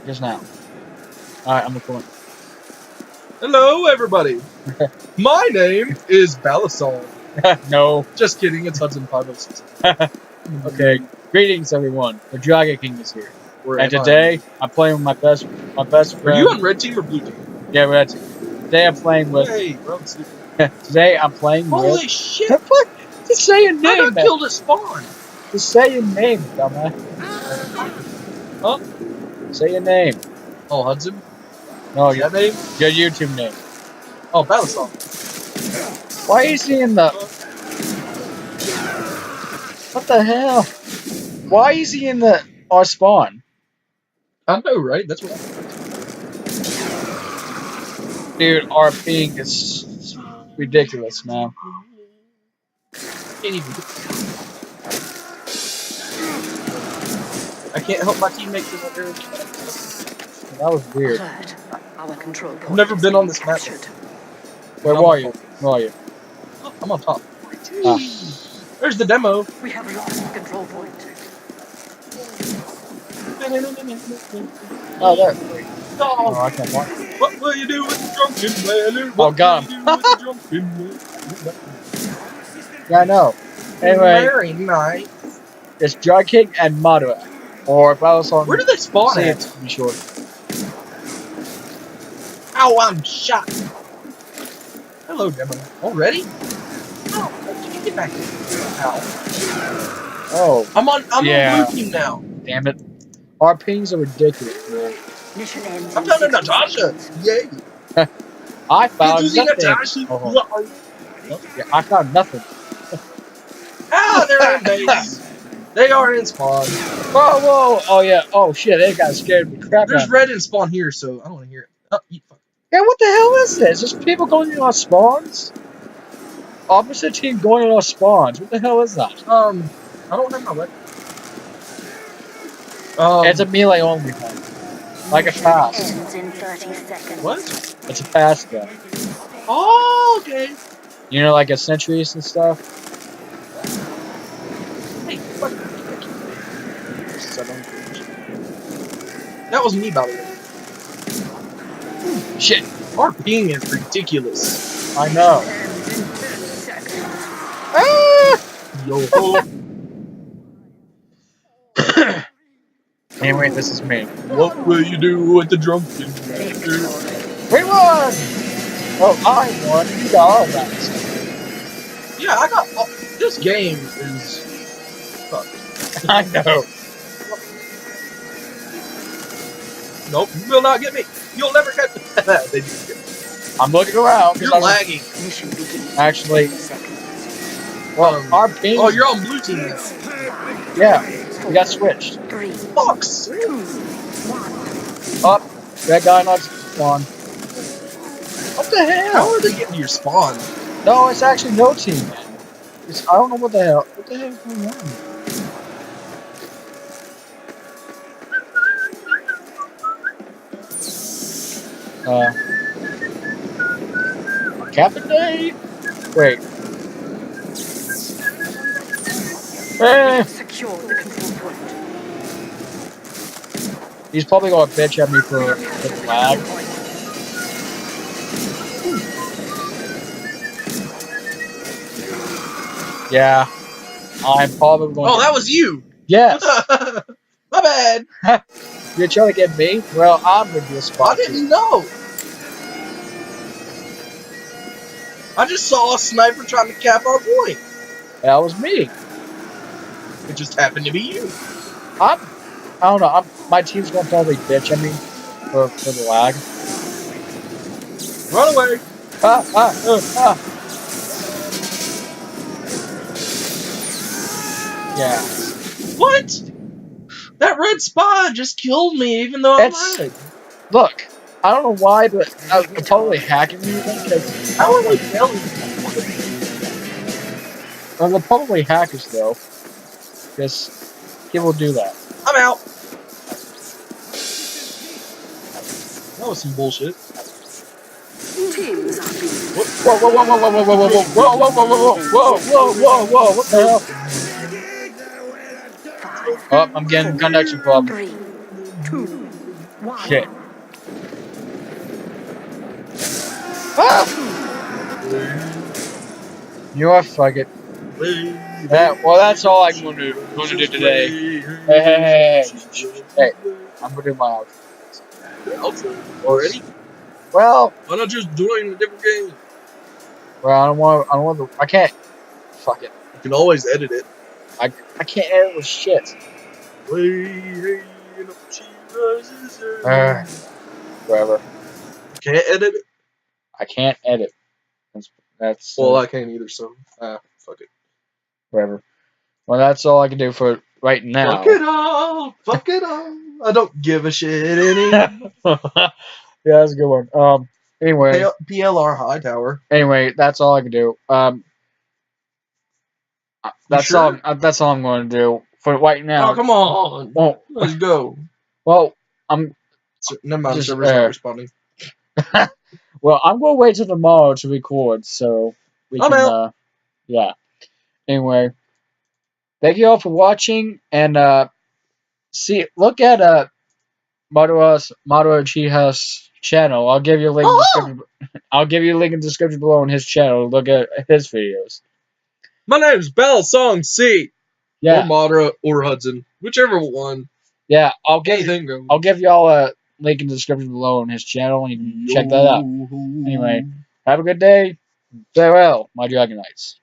Just now. Alright, I'm recording. Hello, everybody. My name is Balisong. No. Just kidding, it's Hudson 506. Okay. Greetings, everyone. The Dragon King is here. Where And am today, I'm playing with my best friend. Are you on red team or blue team? Yeah, red team. Today I'm playing with... Hey, bro. Today I'm playing with... Holy shit! What? Just say your name, I got man. killed at spawn. Just say your name, dumbass. Huh? Say your name. Oh, Hudson? No, Is that name? your YouTube name. Oh, Balisong. Why is he in the... What the hell? Why is he in the... our spawn? I know, right? That's what Dude, our ping is ridiculous, man. I can't help my teammates in that area. That was weird. Our control point I've never been on this map. Where are you? Where are you? Oh, I'm on top. Ah. There's the demo. We have lost the control point. Oh, there. Oh, Oh, I can't walk. what will you do with the drunken man? Oh, got him. Yeah, I know. Anyway, Very nice. it's Dragon King and Madara. Or Balisong. Where do they spawn at? To be short. Ow, I'm shot. Hello, demo. Already? Oh, did you get back here? Ow. Oh, I'm on Yeah. blue team now. damn it. Our pings are ridiculous, man. Mission ends. I'm down to Natasha. Yay. I found Did you see nothing. Natasha? Oh, yeah, I found nothing. Ah, they're in base. They are in spawn. Whoa, whoa. Oh, yeah. Oh, shit. They got scared of the crap out There's of me. red in spawn here, so I don't want to hear it. Oh, you fuck. Yeah, what the hell is this? There's people going in our spawns? Opposite team going in our spawns. What the hell is that? I don't have my weapon. It's a melee only thing. Like a fast. Ends in 30 seconds. What? It's a fast gun. Oh, okay. You know, like a sentries and stuff? Hey, fuck. That was me, by the way. Shit. Our ping is ridiculous. I know. Ends in 10 seconds. Ah! Yo. Anyway, this is me. What will you do with the drunken man? We won! Oh, I won. You got all that stuff. Yeah, I got. This game is. Fuck. I know. Nope, you will not get me. You'll never get me. They do get me. I'm looking around. You're lagging. Mission begins. Actually, 10 seconds. well, our ping. Oh, you're on blue team now. Yeah, we got switched. 3, Fox. 2, 1. Up. That guy not spawn. What the hell? How are they getting to your spawn? No, it's actually no team, man. I don't know what the hell. What the hell is going on? Captain Day? Wait. Secure the control point. He's probably gonna bitch at me for the flag. Yeah. I'm probably going Oh, that was you. Yes. My bad. You're trying to get me? Well, I'm gonna do a I spot. didn't know. I just saw a sniper trying to cap our point. That was me. It just happened to be you. I don't know. My team's gonna probably bitch at me for the lag. Run away. Ah. Yeah. What? That red spot just killed me, even though I'm It's- lagging. Look, I don't know why, but they're probably hacking me because How are we failing? well, they're probably hackers though. Because people do that. I'm out. That was some bullshit. Teams are being Whoa! What the hell? 5, Oh, I'm getting connection problem. 3, 2, One. Shit. Ah! You know what? Fuck it. Well, that's all I'm going to do today. Hey. I'm going to do my outro. Already? Well, Why not just join a different game? I don't want to, I can't, fuck it. You can always edit it. I can't edit with shit. Whatever. Can't edit it? I can't edit. That's Well, I can't either, so fuck it. whatever. Well, that's all I can do for right now. Fuck it all. Fuck it all. I don't give a shit anymore. Yeah, that's a good one. Anyway, PLR Hightower. anyway, that's all I can do. That's sure? all. That's all I'm going to do for right now. Oh, come on. Well, Let's go. well, I'm Never mind, just, server's not responding. well, I'm going to wait till tomorrow to record, so we I'm can. out. Yeah. Anyway, thank you all for watching, and look at Madara Uchiha's channel. I'll give you a link in the description. I'll give you a link in the description below on his channel. Look at his videos. My name's Balisong C. Yeah. Or Madara or Hudson. Whichever one. Yeah, I'll Anything goes. give y'all a link in the description below on his channel, and you can check that out. Anyway, have a good day. Farewell, my Dragon Knights.